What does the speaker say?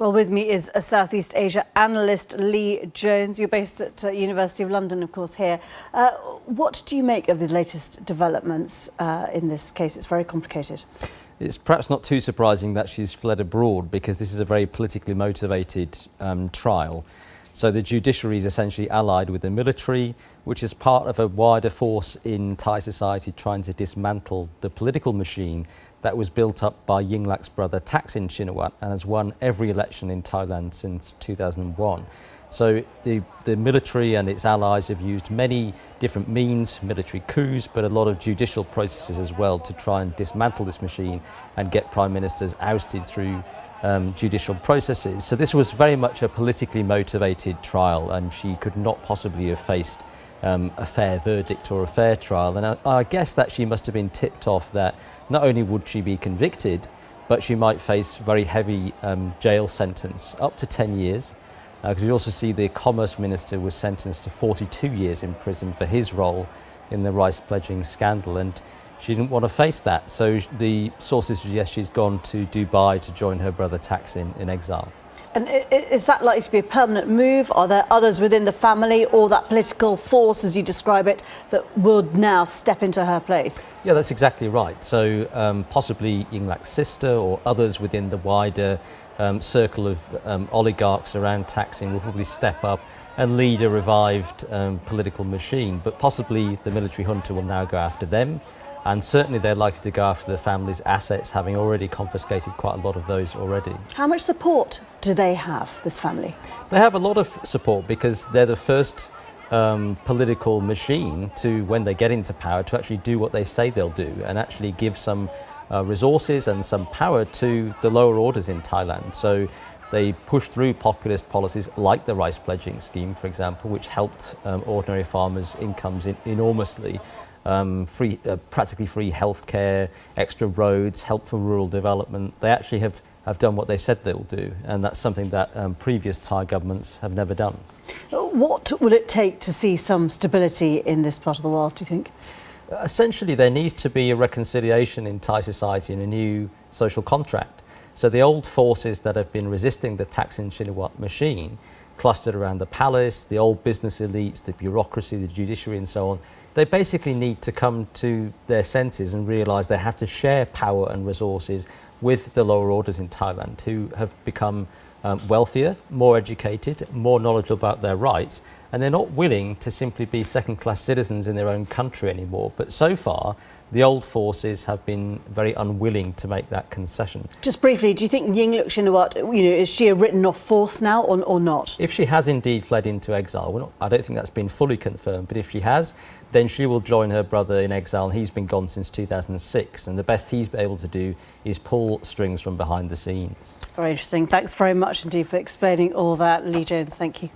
Well, with me is a Southeast Asia analyst, Lee Jones. You're based at University of London, of course, here. What do you make of the latest developments in this case? It's very complicated. It's perhaps not too surprising that she's fled abroad, because this is a very politically motivated trial. So the judiciary is essentially allied with the military, which is part of a wider force in Thai society trying to dismantle the political machine that was built up by Yingluck's brother Thaksin Shinawatra and has won every election in Thailand since 2001. So the military and its allies have used many different means, military coups, but a lot of judicial processes as well, to try and dismantle this machine and get prime ministers ousted through judicial processes. So this was very much a politically motivated trial, and she could not possibly have faced a fair verdict or a fair trial. And I guess that she must have been tipped off that not only would she be convicted, but she might face a very heavy jail sentence, up to 10 years. Because we also see the Commerce Minister was sentenced to 42 years in prison for his role in the rice pledging scandal, and she didn't want to face that. So the sources suggest she's gone to Dubai to join her brother Thaksin in exile. And is that likely to be a permanent move? Are there others within the family, or that political force, as you describe it, that would now step into her place? Yeah, that's exactly right. So possibly Yingluck's sister or others within the wider circle of oligarchs around Thaksin will probably step up and lead a revived political machine. But possibly the military junta will now go after them. And certainly they're likely to go after the family's assets, having already confiscated quite a lot of those already. How much support do they have, this family? They have a lot of support, because they're the first political machine to, when they get into power, to actually do what they say they'll do and actually give some resources and some power to the lower orders in Thailand. So they pushed through populist policies like the rice pledging scheme, for example, which helped ordinary farmers' incomes enormously. Practically free healthcare, extra roads, help for rural development. They actually have done what they said they'll do, and that's something that previous Thai governments have never done. What will it take to see some stability in this part of the world, do you think? Essentially, there needs to be a reconciliation in Thai society and a new social contract. So the old forces that have been resisting the Thaksin Shinawatra machine, clustered around the palace, the old business elites, the bureaucracy, the judiciary and so on, they basically need to come to their senses and realise they have to share power and resources with the lower orders in Thailand, who have become wealthier, more educated, more knowledgeable about their rights, and they're not willing to simply be second-class citizens in their own country anymore. But so far, the old forces have been very unwilling to make that concession. Just briefly, do you think Yingluck Shinawatra, is she a written-off force now or not? If she has indeed fled into exile, I don't think that's been fully confirmed, but if she has, then she will join her brother in exile, and he's been gone since 2006, and the best he's been able to do is pull strings from behind the scenes. Very interesting. Thanks very much indeed for explaining all that, Lee Jones. Thank you.